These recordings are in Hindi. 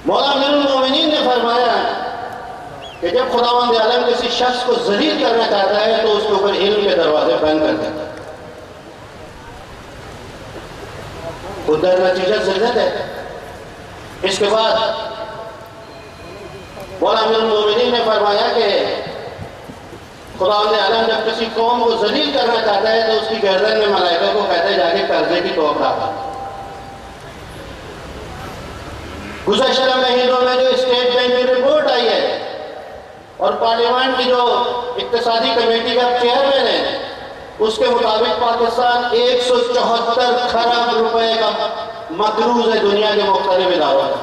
मौला अमीरुल मोमिनीन ने फरमाया कि जब खुदावंद आलम किसी शख्स को जलील करना चाहता है तो उसके ऊपर इल्म के दरवाजे बंद कर देता है। उधर नतीजा जिल्लत है। इसके बाद मौला अमीरुल मोमिनीन ने फरमाया कि खुदावंद आलम जब किसी कौम को जलील करना चाहता है तो उसकी गर्दन में मलाइका को कहते हैं जाके कर्जे की तोप डाला। गुज़श्ता महीनों में जो स्टेट बैंक की रिपोर्ट आई है और पार्लियामेंट की जो इक्तिसादी कमेटी का चेयरमैन है उसके मुताबिक पाकिस्तान 174 खरब रुपए का मकरूज है दुनिया के मुख्तलिफ इदारों में।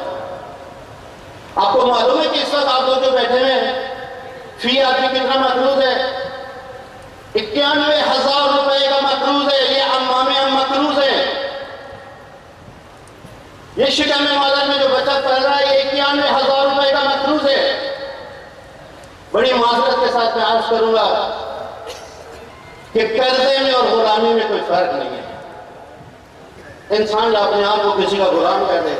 आपको मालूम है कि इस वक्त आप लोग जो बैठे हैं फी आदमी कितना मकरूज है? 91,000 रुपए का मकरूज है। ये अम्मामे मकरूज है। ये शिकम मालर में जो बचत पड़ रहा है ये 91,000 रुपए का मकरूज है। बड़ी माजरत के साथ मैं अर्ज करूंगा कि कर्जे में और गुलामी में कोई फर्क नहीं है। इंसान अपने आप को किसी का गुलाम कर दे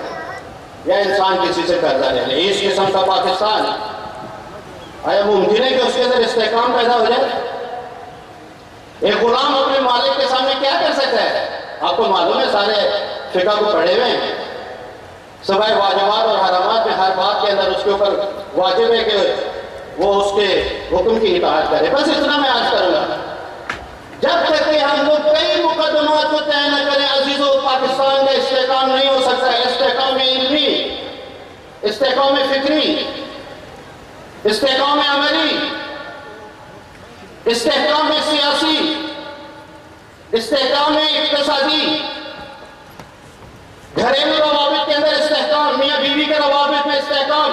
या इंसान किसी से कर्जा ले ले, इस किस्म का पाकिस्तान आया मुमकिन है कि उसके अंदर इस्तेकाम पैदा हो जाए? एक गुलाम अपने मालिक के सामने क्या कर सकता है? आपको मालूम है, सारे फिका को पढ़े हुए हैं। सबाए वाजिबात और हरामात में हर बात के अंदर उसके ऊपर वाजिब है कि वो उसके हुक्म की इताअत करे। बस इतना मैं आज करूंगा। जब तक कि हम लोग कई मुकदमात को तय न करें अजीजों, पाकिस्तान का इस्तेकाम नहीं हो सकता। इस्तेकाम इल्मी, इस्तेकाम फिक्री, इस्तेकाम अमली, इस्तेकाम सियासी, इस्तेकाम इक्तिसादी, घरेलू रवाबित के अंदर इस्तेकाम, मियाँ बीवी के रवाबित में इस्तेकाम,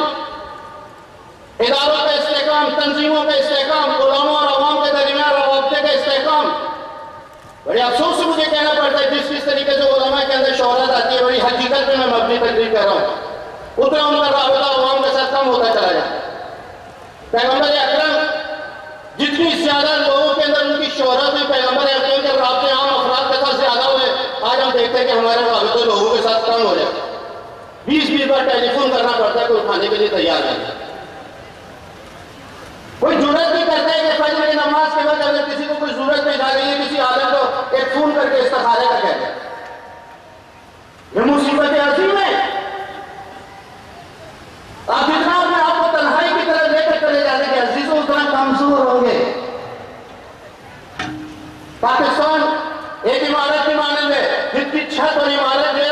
इदारों का इस्तेकाम, तंजीमों का इस्तेकाम, गुलामों और अवाम के दरमियान रवाबते का इस्तेकाम। बड़े अफसोस से मुझे कहना पड़ता है जिस तरीके से उलमा के अंदर शोहरत आती है, बड़ी हकीकत में मैं मबनी तकरीर कर रहा हूँ, उतना उनका राबता अवाम के साथ कम होता चला जाए। पैगम्बर अकरम जितनी ज्यादा लोगों के अंदर उनकी शोहरत हुई, पैगम्बर अकरम के राबते आम अफराद के साथ ज्यादा हुए। आज हम देखते हैं कि हमारे राबते लोगों के साथ कम हो जाए। 20-20 बार टेलीफोन करना पड़ता है, कोई उठाने के लिए तैयार नहीं। कोई जरूरत नहीं करता है कि फजर की नमाज के बाद अगर किसी को कोई जरूरत नहीं आ रही है, किसी आदम को एक फोन करके इस्तिखारे का कहते हैं। ये मुसीबत अजीम है। आप जितना अपने आप को तन्हाई की तरफ लेकर चले जाते हैं अजीजों उतना कमजोर होंगे। पाकिस्तान एक इमारत की मानंद है जिसकी छत और इमारत जो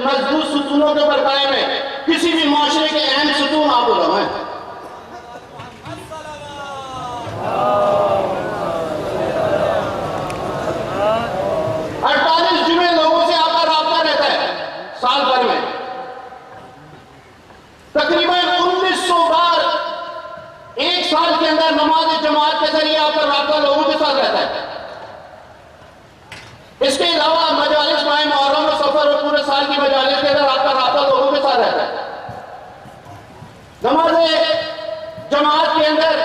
मजबूत सुतूनों के ऊपर कायम है। किसी भी माशरे के अहम सुतून आप उलमा है। 48 जुमे लोगों से आपका राब्ता रहता है साल भर में। तकरीबन 1900 बार एक साल के अंदर नमाज जमात के जरिए आपका राब्ता लोगों के साथ रहता है। इसके अलावा मजालिस माह मुहर्रम और सफर और पूरे साल की मजालिस के अंदर आपका राब्ता लोगों के साथ रहता है। नमाज जमात के अंदर,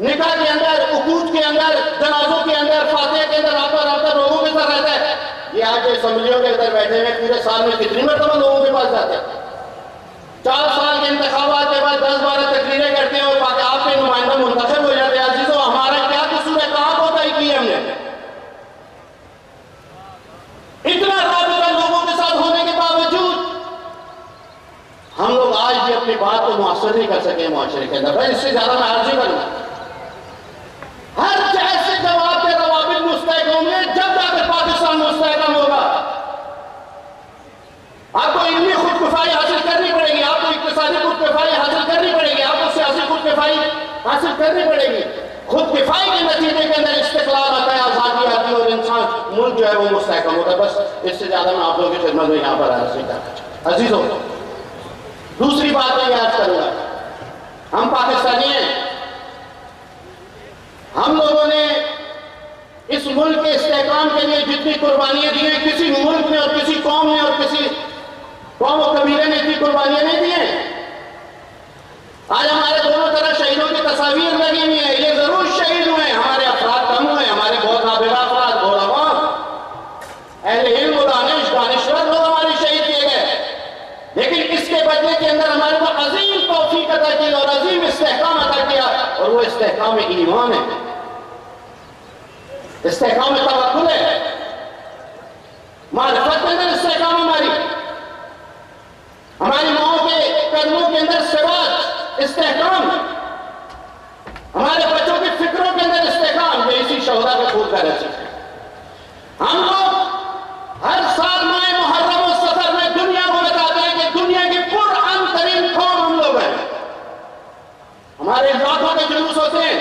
निकाह के अंदर, उकूद के अंदर, जनाजों के अंदर, फातिहा के अंदर आपका राब्ता लोगों के साथ रहता है। ये आज असम्बलियों के अंदर बैठे हुए पूरे साल में कितनी मरतबा लोगों के पास जाते हैं? 4 साल के इंतखाबात के बाद 10-12 तकरीरें करते हैं और आपके नुमाइंदा मुंतखब हो जाते हैं। अजीजों हमारा क्या कसूर है? कहां कोताही की हमने? इतना राब्ता लोगों के साथ होने के बावजूद हम लोग आज भी अपनी बात को मुअस्सर नहीं कर सके मुआशरे के अंदर। इससे ज्यादा मैं अर्ज ही करूंगा, हर जायज से जवाब के रवाबित मुस्तहकम होंगे जब जाकर पाकिस्तान मुस्तहकम होगा। आपको इल्मी खुदकुफाई हासिल करनी पड़ेगी, आपको इक्तिसादी खुदकुफाई हासिल करनी पड़ेगी, आपको सियासी खुदकुफाई हासिल करनी पड़ेगी। खुदकुफाई के नतीजे के अंदर इस्तिक़लाल आता है, आजादी आती है और इंसान मुल्क जो है वो मुस्तहकम होता है। बस इससे ज्यादा मैं आप लोगों की खिदमत में यहाँ पर अर्ज नहीं करना। अजीजों, दूसरी बात मैं याद करूंगा, हम पाकिस्तानी हैं। हम लोगों ने इस मुल्क के इस्तेहकाम के लिए जितनी कुर्बानियां दी हैं, किसी मुल्क ने और किसी कौम ने और किसी कौम और कबीले ने इतनी कुर्बानियां नहीं दी हैं। आज हमारे दोनों तरफ शहीदों की तस्वीर लगी हुई है। ये जरूर शहीद हुए, हमारे अफराद कम हुए, हमारे बहुत नाबिगा अफराद, उलमा, अहले इल्म, दानिश्वर लोग हमारे शहीद किए गए। लेकिन इसके इसके बदले के अंदर हमारे को अजीम तौफीक अता की और अजीम इस्तेहकाम अता किया, और वो इस्तेहकाम ईमान है, इस्तेहकाम तवक्कुल है, मारिफत के अंदर इस्तेहकाम हमारी माओं के कदमों के अंदर सिवात इस्तेहकाम, हमारे बच्चों की फिक्रों के अंदर इस्तेहकाम, ये इसी शोहदा के खून का रसीद है। हम लोग हर साल माह मुहर्रम और सफर में दुनिया को बताते हैं कि दुनिया की पुरअमन तरीन कौम हम लोग हैं। हमारे लाखों के जुलूस होते हैं,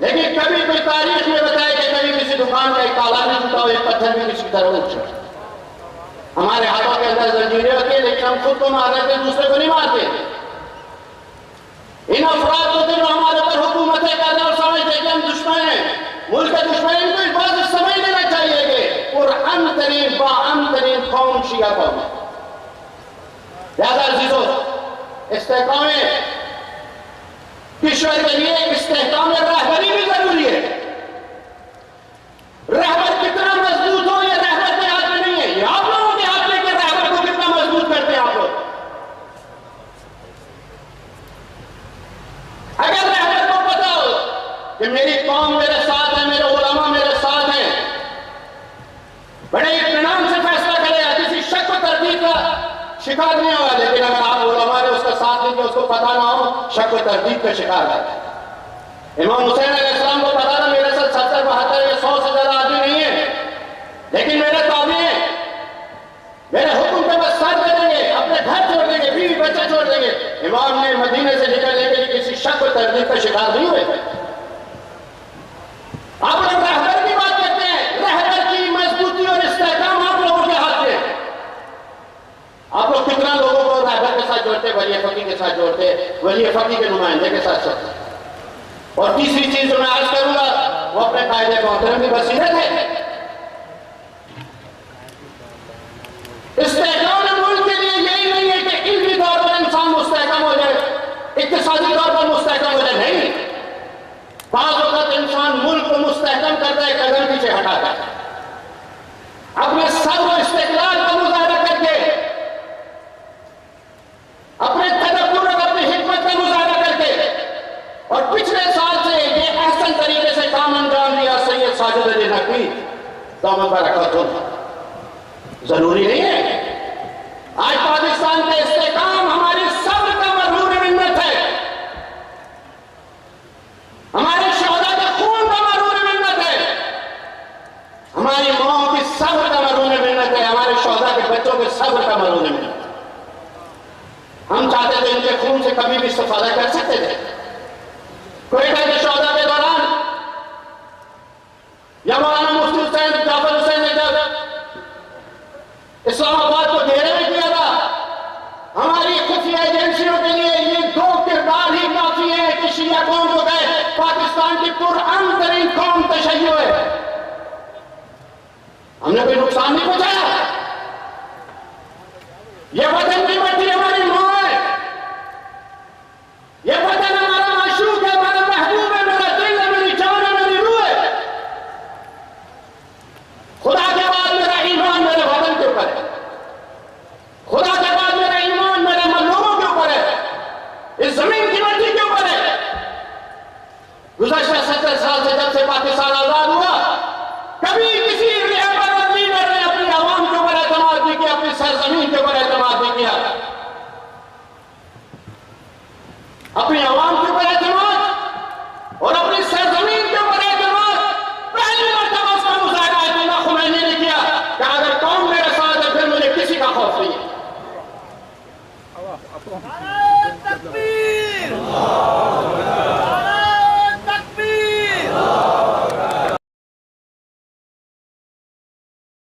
लेकिन कभी कोई तारीख में बताया कि कभी किसी दुकान का एक ताला नहीं टूटा और एक पत्थर भी किसी तरह उछला। हमारे हाथों के अंदर जंजीरें होती है, लेकिन हम खुद को मार रहे थे, दूसरे को नहीं मारते। इन अफराद को जो हमारे ऊपर हुकूमतें कर रहे और समझते कि हम दुश्मन हैं, मुल्क के दुश्मन, इनको इस बात से समझ लेना चाहिए कि पुरअमन तरीन बाअमन तरीन कौम शिया कौम है। लिहाजा अजीजों, इस्तेहकाम किश्वर के लिए इस्तेहकाम रहबरी भी जरूरी है। रहबर कितना मजबूत हो, ये रहबर के हाथ में नहीं है, ये आप लोगों के हाथ में कि रहबर को कितना मजबूत करते हैं आप लोग। अगर रहबर को पता हो कि मेरी कौम मेरे साथ है, मेरे उलमा मेरे साथ हैं, बड़े इत्मीनान से फैसला करेगा, किसी शक व तरदीद का शिकार नहीं होगा। लेकिन अगर आप उलमा ने उसका साथ देंगे, उसको पता ना हो, शक व तरदीद का शिकार है। इमाम हुसैन अलैहिस्सलाम को पता था मेरे साथ 70, 72 या 100 से ज्यादा आदमी नहीं है, लेकिन मेरे ताबी है, मेरे हुक्म पे बस सर दे देंगे, अपने घर छोड़ देंगे, बीवी बच्चे छोड़ देंगे। इमाम ने मदीने से निकलने के लिए किसी शक व तरदीद का शिकार नहीं हुए। आप लोग रहबर की बात करते हैं, रहबर की मजबूती और इस्तेहकाम आप लोगों के हाथ में है। आप लोग कितना लोगों को रहबर के साथ जोड़ते, वली फकी के साथ जोड़ते, वली फकी के नुमाइंदे के साथ जोड़ते। और तीसरी चीज जो मैं आज करूंगा वो अपने कायदे मोहतरम की बसीरत है। इस्तेहकाम मुल्क के लिए यही नहीं है कि इल्मी तौर पर इंसान मुस्तहकम हो जाए, इक्तिसादी तौर पर मुस्तहकम हो जाए, नहीं। बाज़ वक़्त इंसान मुल्क को मुस्तहकम करता है, कदम पीछे हटाता है, अपने सर्व इस्तिक़लाल का मुज़ाहरा करके, अपने तदब्बुर और अपनी हिकमत का मुज़ाहरा करके, और पिछले साल से ये अहसन तरीके से काम अंजाम दिया सैयद साजिद अली नकवी दामद बरकतुह। जरूरी नहीं है। आज पाकिस्तान का इस्तेहकाम हमारी सब्र का मरहून मिन्नत है, हमारे शोहदा के खून का मरहून मिन्नत है, हमारी माओं की सब्र का मरहून मिन्नत है, हमारे शोहदा के बच्चों के सब्र का मरहून मिन्नत है। हम चाहते थे इनके खून से कभी भी इस्तिफादा कर सकते थे। कोयटा के शोहदा के दौरान या मौलाना मुफ्ती हुसैन जाफर हुसैन ने जब इस्लामाबाद को घेरे में किया था, हमारी खुफिया एजेंसियों के लिए ये दो किरदार ही काफी है कि शिया कौम को गए पाकिस्तान की पुरअमन तरीन कौम तशय्युअ है। हमने कोई नुकसान नहीं पहुंचाया। यह वतन की मट्टी हमारी मां है, यह वतन हमारा माशूक है, हमारा महबूब है, मेरा दिल है, मेरी जान है, मेरी रूह है। खुदा के बाद मेरा ईमान मेरे वतन के ऊपर है, खुदा के बाद मेरा ईमान मेरे लोगों के ऊपर है, इस जमीन की मट्टी के ऊपर है। गुज़श्ता 70 साल से जब से पाकिस्तान आजाद हुआ, कभी किसी रहबर और लीडर ने अपनी आवाम के ऊपर एतमाद नहीं किया, अपनी सरजमीन के ऊपर एतमाद नहीं किया, अपनी आवाम के ऊपर एतमाद और अपनी सरजमीन के ऊपर एतमाद पहली मरतबा उसका मुज़ाहरा अयतुल्लाह खुमैनी ने किया कि अगर कौम मेरे साथ है फिर मुझे किसी का खौफ नहीं है।